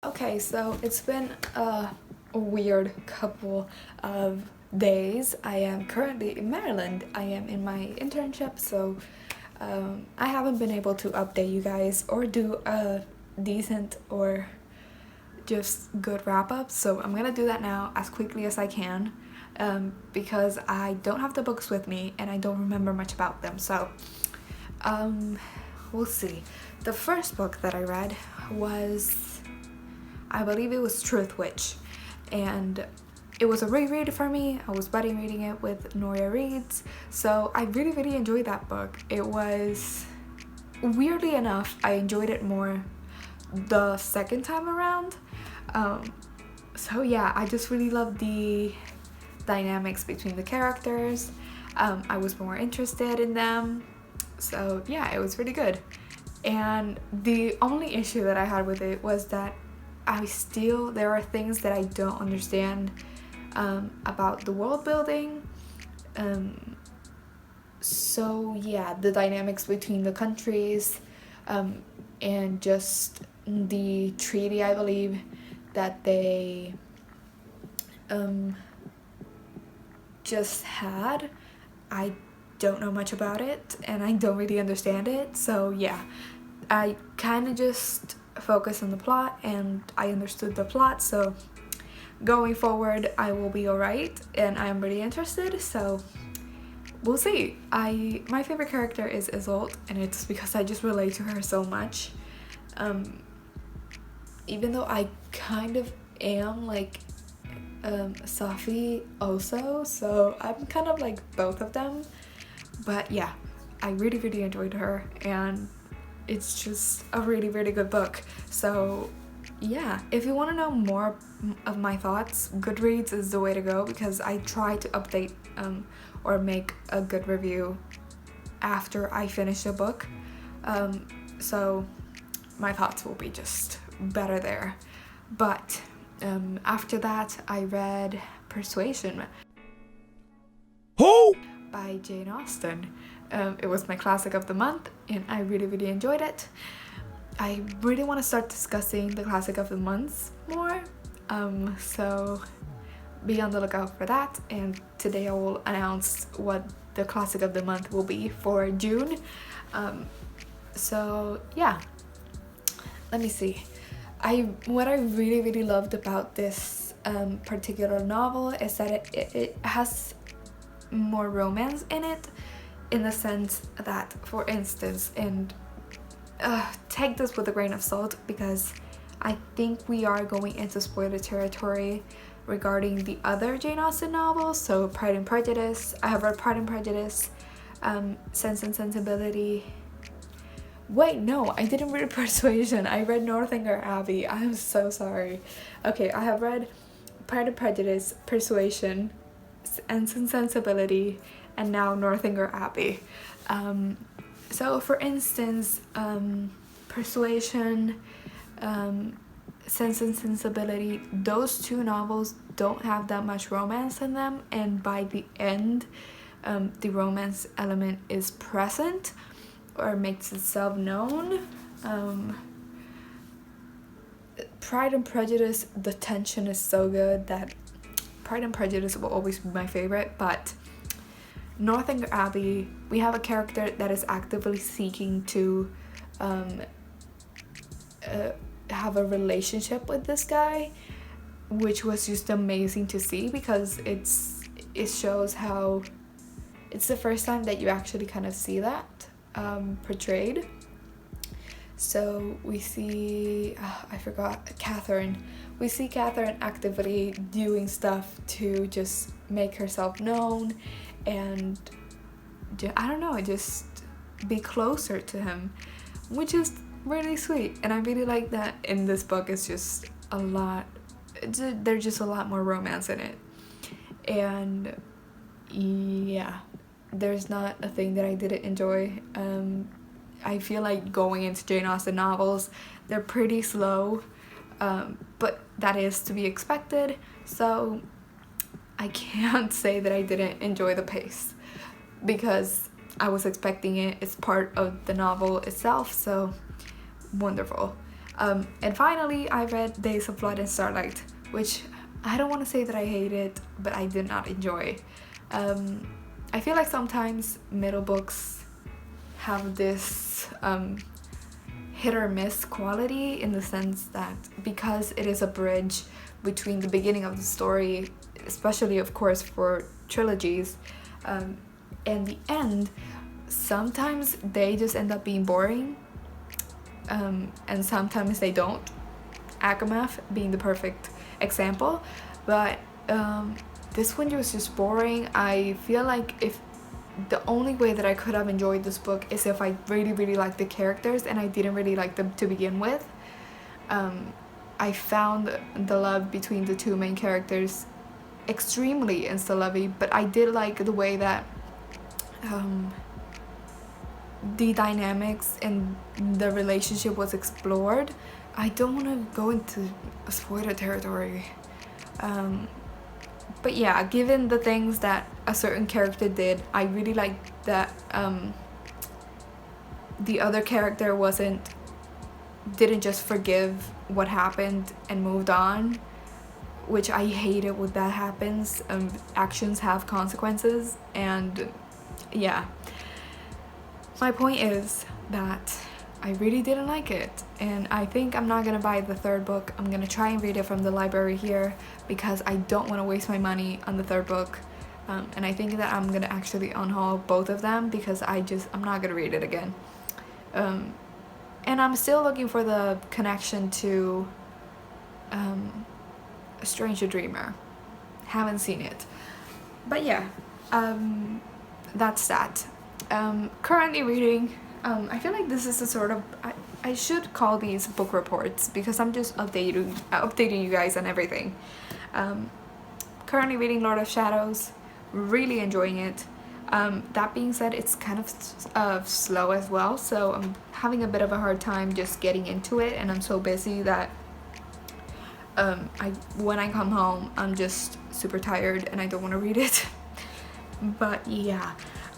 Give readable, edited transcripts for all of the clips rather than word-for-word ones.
Okay, so it's been a weird couple of days. I am currently in Maryland. I am in my internship, so I haven't been able to update you guys or do a decent or just good wrap up. So I'm gonna do that now as quickly as I can because I don't have the books with me and I don't remember much about them. So we'll see. The first book that I read was, I believe it was Truth Witch, and it was a reread for me. I was buddy reading it with Noria Reads, so I really enjoyed that book. It was, weirdly enough, I enjoyed it more the second time around. So yeah, I just really loved the dynamics between the characters. I was more interested in them, so yeah, it was really good. And the only issue that I had with it was that there are things that I don't understand about the world building. So yeah, the dynamics between the countries and just the treaty, I believe, that they just had. I don't know much about it and I don't really understand it, so yeah, I kind of just focus on the plot and I understood the plot, so going forward I will be alright and I'm really interested, so we'll see. My favorite character is Isolde, and it's because I just relate to her so much, even though I kind of am like Safi also, so I'm kind of like both of them. But yeah, I really enjoyed her, and it's just a really good book. So yeah, if you want to know more of my thoughts, Goodreads is the way to go, because I try to update or make a good review after I finish a book. So my thoughts will be just better there. But after that, I read Persuasion by Jane Austen. It was my classic of the month and I really enjoyed it. I really want to start discussing the classic of the months more, so be on the lookout for that, and today I will announce what the classic of the month will be for June. So yeah, let me see. What I really loved about this particular novel is that it has more romance in it, in the sense that, for instance, and take this with a grain of salt because I think we are going into spoiler territory regarding the other Jane Austen novels. So Pride and Prejudice, I have read Pride and Prejudice, Sense and Sensibility. Wait, no, I didn't read Persuasion. I read Northanger Abbey. I'm so sorry. Okay, I have read Pride and Prejudice, Persuasion, Sense and Sensibility, and now Northanger Abbey. So for instance, Persuasion, Sense and Sensibility, those two novels don't have that much romance in them, and by the end, the romance element is present or makes itself known. Pride and Prejudice, the tension is so good that Pride and Prejudice will always be my favorite, but Northanger Abbey, we have a character that is actively seeking to have a relationship with this guy, which was just amazing to see because it shows how it's the first time that you actually kind of see that portrayed. So we see, I forgot, Catherine. We see Catherine actively doing stuff to just make herself known and, I don't know, just be closer to him, which is really sweet. And I really like that in this book. It's just a lot, there's just a lot more romance in it. And yeah, there's not a thing that I didn't enjoy. I feel like going into Jane Austen novels, they're pretty slow, but that is to be expected, so I can't say that I didn't enjoy the pace because I was expecting it. It's part of the novel itself, so wonderful. And finally, I read Days of Blood and Starlight, which I don't want to say that I hate it, but I did not enjoy. I feel like sometimes middle books have this hit or miss quality, in the sense that because it is a bridge between the beginning of the story, especially of course for trilogies, and the end, sometimes they just end up being boring, and sometimes they don't. Akamath being the perfect example, but this one was just boring. I feel like if the only way that I could have enjoyed this book is if I really liked the characters, and I didn't really like them to begin with. I found the love between the two main characters extremely insta-lovey, but I did like the way that the dynamics and the relationship was explored. I don't want to go into spoiler territory, but yeah, given the things that a certain character did, I really liked that the other character didn't just forgive what happened and moved on, which I hate it when that happens. Actions have consequences, and yeah. My point is that I really didn't like it, and I think I'm not gonna buy the third book. I'm gonna try and read it from the library here, because I don't want to waste my money on the third book, and I think that I'm gonna actually unhaul both of them, because I'm not gonna read it again. And I'm still looking for the connection to A Stranger Dreamer. Haven't seen it, but yeah, that's that. Currently reading, I feel like this is a sort of, I should call these book reports, because I'm just updating you guys on everything. Currently reading Lord of Shadows, really enjoying it. That being said, it's kind of slow as well, so I'm having a bit of a hard time just getting into it, and I'm so busy that when I come home, I'm just super tired and I don't want to read it. But yeah,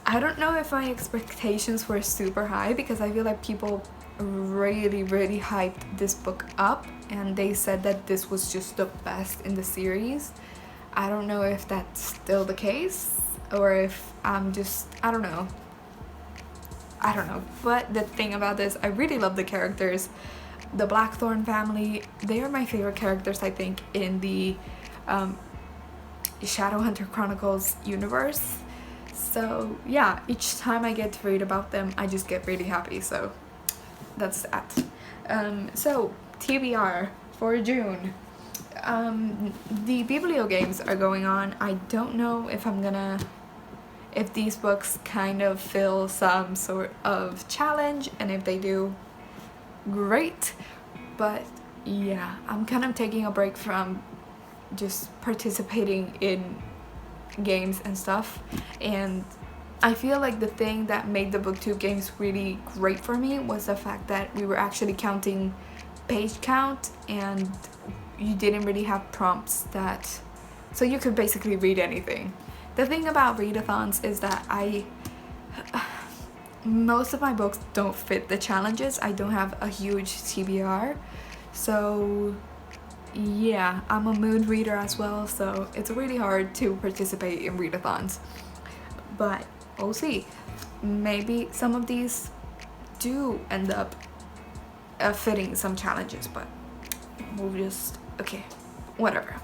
I don't know if my expectations were super high, because I feel like people really hyped this book up, and they said that this was just the best in the series. I don't know if that's still the case, or if I'm just, I don't know. But the thing about this, I really love the characters. The Blackthorn family, they are my favorite characters, I think, in the Shadowhunter Chronicles universe. So yeah, each time I get to read about them, I just get really happy, so that's that. So TBR for June. The Biblio games are going on. I don't know if these books kind of fill some sort of challenge, and if they do, great. But yeah, I'm kind of taking a break from just participating in games and stuff, and I feel like the thing that made the booktube games really great for me was the fact that we were actually counting page count, and you didn't really have prompts so you could basically read anything. The thing about readathons is that most of my books don't fit the challenges. I don't have a huge TBR, so yeah, I'm a mood reader as well, so it's really hard to participate in readathons. But we'll see. Maybe some of these do end up fitting some challenges, but we'll just, okay, whatever.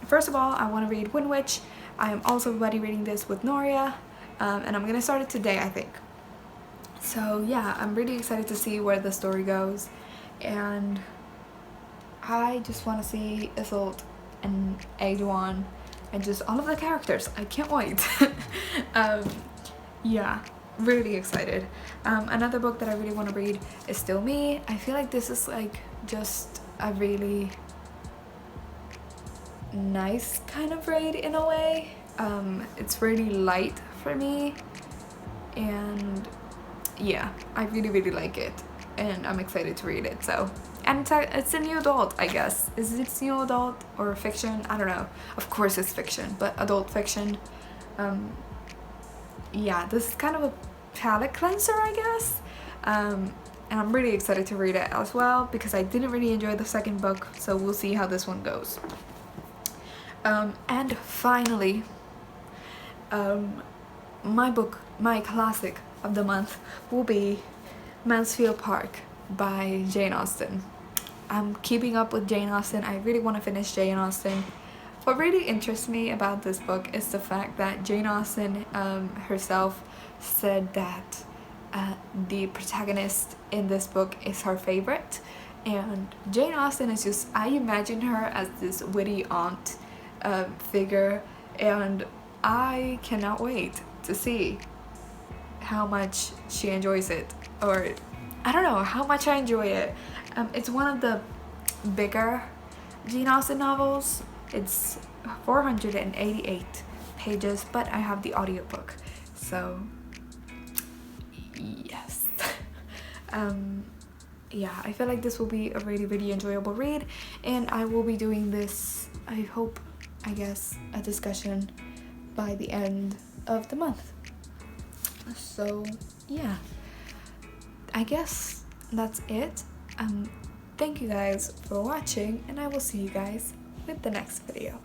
First of all, I want to read Wind Witch. I am also buddy reading this with Noria, and I'm gonna start it today, I think. So yeah, I'm really excited to see where the story goes, and I just want to see Isolde and Aeduan and just all of the characters. I can't wait. Yeah, really excited. Another book that I really want to read is Still Me. I feel like this is like just a really nice kind of read in a way. It's really light for me, and yeah, I really like it, and I'm excited to read it. So, and it's a new adult, I guess. Is it new adult or fiction? I don't know. Of course it's fiction, but adult fiction. Yeah, this is kind of a palate cleanser, I guess. and I'm really excited to read it as well because I didn't really enjoy the second book, so we'll see how this one goes. And finally, my classic of the month will be Mansfield Park by Jane Austen. I'm keeping up with Jane Austen. I really want to finish Jane Austen. What really interests me about this book is the fact that Jane Austen herself said that the protagonist in this book is her favorite, and Jane Austen is just, I imagine her as this witty aunt figure, and I cannot wait to see how much she enjoys it, or I don't know how much I enjoy it. It's one of the bigger Jane Austen novels. It's 488 pages, but I have the audiobook, so yes. Yeah, I feel like this will be a really enjoyable read, and I will be doing this, I hope, I guess, a discussion by the end of the month. So yeah, I guess that's it. Thank you guys for watching, and I will see you guys with the next video.